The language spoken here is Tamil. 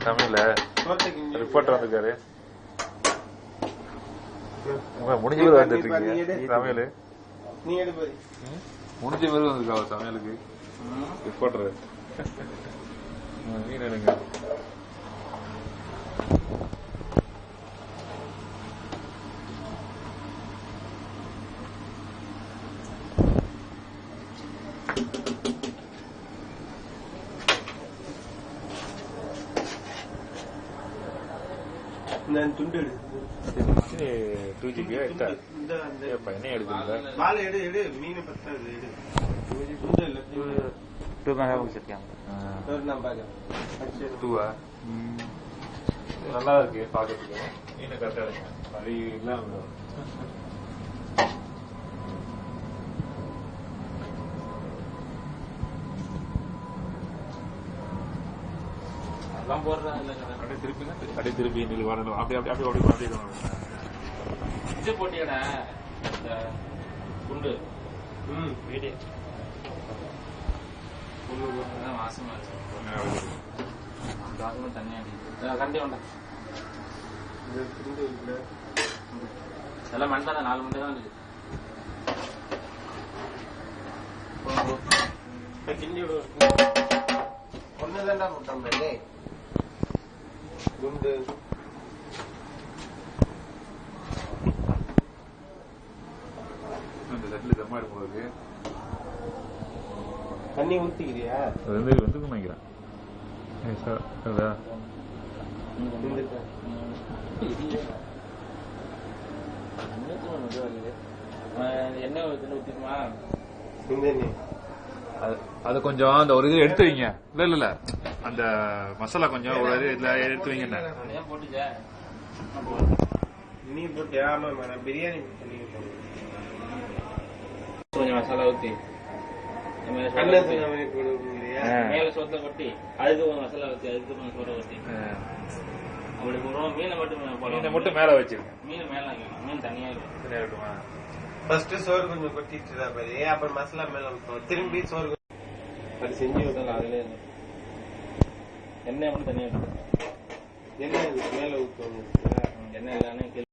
சமையல ரிப்போர்ட்டர் வந்திருக்காரு. முடிஞ்ச பேர் வந்துட்டு இருக்கீங்க சமையல். முடிஞ்ச பேர் வந்திருக்கா சமையலுக்கு ரிப்போர்ட்டர். மீன் எடுங்க. துண்டு தூச்சிக்கு என்ன எடுக்குறீங்க? மாலை எடு மீன் பத்தாது எடு. நல்லா இருக்கு பாக்கிறதுக்கு. மீன் கரெக்டா இருக்கு. வலி இல்லாம அப்படியே திருப்பி நீங்க வரணும். அப்படியே போட்டியடா குண்டு வீடு வாசமா இருக்கு. தனியா கண்டி வேண்டாம். எல்லாம் மண் தானே 4 மணி தான் இருக்கு. கிண்டி ஒண்ணுதான்டா போட்டோம் குண்டு. இந்த செட்டில் தம்மா இருக்கும்போது தண்ணி ஊத்திக்கிறியா? வந்து நினைக்கிறேன். என்ன ஊத்திக்குமா? அது கொஞ்சம் அந்த ஒரு இது எடுத்து வைங்க. இல்ல அந்த மசாலா கொஞ்சம் ஒரு இது இதுல எடுத்து வைங்க. நீ போட்டியா? பிரியாணி கொஞ்சம் மசாலா ஊத்தி மேல சோத்துல கொட்டி அதுக்கு கொஞ்சம் மசாலா ஊத்தி அதுக்கு கொஞ்சம் சோறை ஊத்தி அப்படி போடுவோம். மீனை மட்டும் மேல வச்சிருக்கேன். மீன் மேல வைக்கணும். மீன் தனியா இருக்கும். ஃபர்ஸ்ட் சோறு கொஞ்சம் கொட்டிட்டு பாரு. அப்புறம் மசாலா மேல திரும்பி சோறு அது செஞ்சு விடலாம். அதுல எண்ணெய் மட்டும் தனியா இருக்கும். எண்ணெய் மேல ஊற்றுவாங்க. எண்ணெய் இல்லைன்னு